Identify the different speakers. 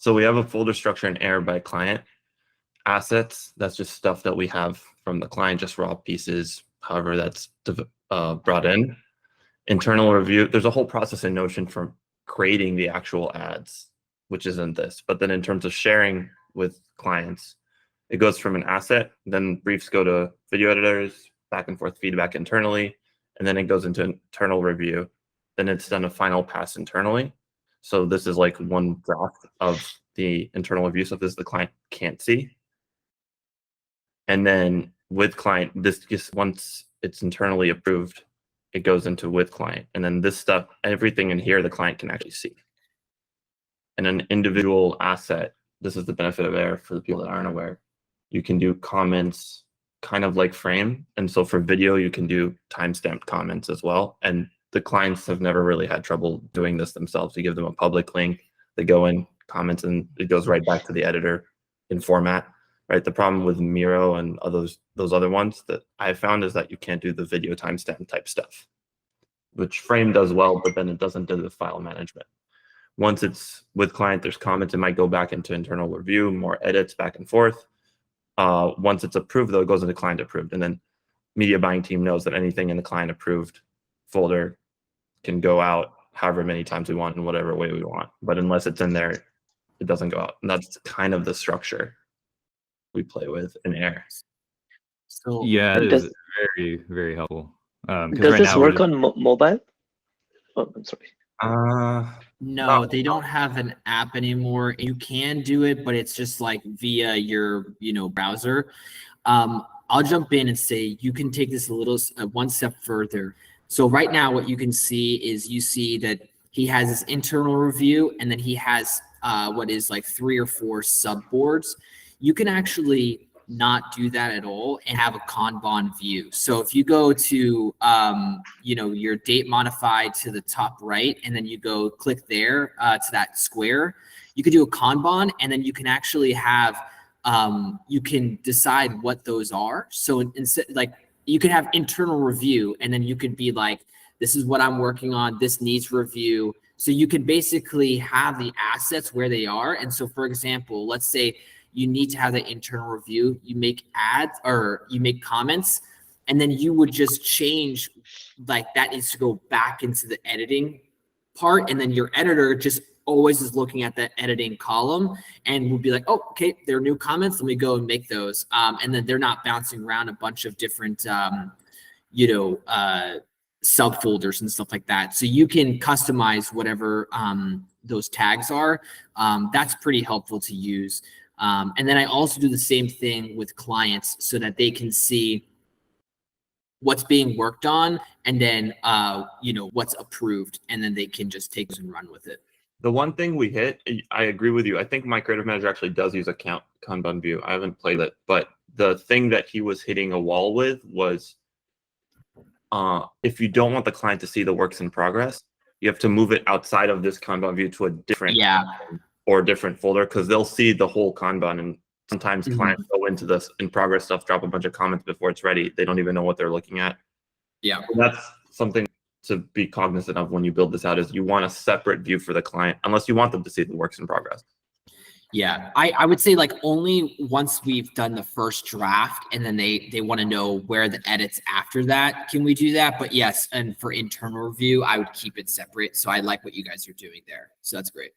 Speaker 1: So we have a folder structure in Air by client. Assets, that's just stuff that we have from the client, just raw pieces, however that's brought in. Internal review, there's a whole process in Notion from creating the actual ads, which isn't this. But then in terms of sharing with clients, it goes from an asset, then briefs go to video editors, back and forth feedback internally, and then it goes into internal review. Then it's done a final pass internally. So this is like one draft of the internal review stuff. This the client can't see. And then with client, this just once it's internally approved, it goes into with client. And then this stuff, everything in here, the client can actually see. And an individual asset, this is the benefit of Air for the people that aren't aware. You can do comments kind of like Frame. And so for video, you can do timestamped comments as well. And the clients have never really had trouble doing this themselves. You give them a public link, they go in, comments, and it goes right back to the editor in format. Right. The problem with Miro and those other ones that I found is that you can't do the video timestamp type stuff, which Frame does well, but then it doesn't do the file management. Once it's with client, there's comments, it might go back into internal review, more edits back and forth. Once it's approved, though, it goes into client approved. And then media buying team knows that anything in the client approved folder can go out however many times we want in whatever way we want. But unless it's in there, it doesn't go out. And that's kind of the structure we play with in Air.
Speaker 2: So
Speaker 3: yeah, it is very, very helpful.
Speaker 4: Does this work on mobile? Oh, I'm sorry.
Speaker 2: No, they don't have an app anymore. You can do it, but it's just like via your, browser. I'll jump in and say you can take this a little one step further. So right now, what you can see is you see that he has his internal review, and then he has what is like 3 or 4 subboards. You can actually not do that at all and have a Kanban view. So if you go to, your date modified to the top right, and then you go click there to that square, you could do a Kanban, and then you can actually have, you can decide what those are. So instead, like you can have internal review, and then you could be like, this is what I'm working on. This needs review. So you can basically have the assets where they are. And so for example, let's say you need to have the internal review, you make ads or you make comments, and then you would just change, like that needs to go back into the editing part. And then your editor just always is looking at that editing column and will be like, oh, okay, there are new comments. Let me go and make those. And then they're not bouncing around a bunch of different, subfolders and stuff like that. So you can customize whatever those tags are. That's pretty helpful to use. And then I also do the same thing with clients so that they can see what's being worked on and then, what's approved, and then they can just take it and run with it.
Speaker 1: The one thing we hit, I agree with you. I think my creative manager actually does use a Kanban view. I haven't played it, but the thing that he was hitting a wall with was if you don't want the client to see the works in progress, you have to move it outside of this Kanban view to a different or different folder, because they'll see the whole Kanban. And sometimes clients go into this in progress stuff, drop a bunch of comments before it's ready. They don't even know what they're looking at.
Speaker 2: Yeah.
Speaker 1: So that's something to be cognizant of when you build this out, is you want a separate view for the client, unless you want them to see the works in progress.
Speaker 2: Yeah, I would say like only once we've done the first draft and then they want to know where the edits after that, can we do that? But yes, and for internal review, I would keep it separate. So I like what you guys are doing there. So that's great.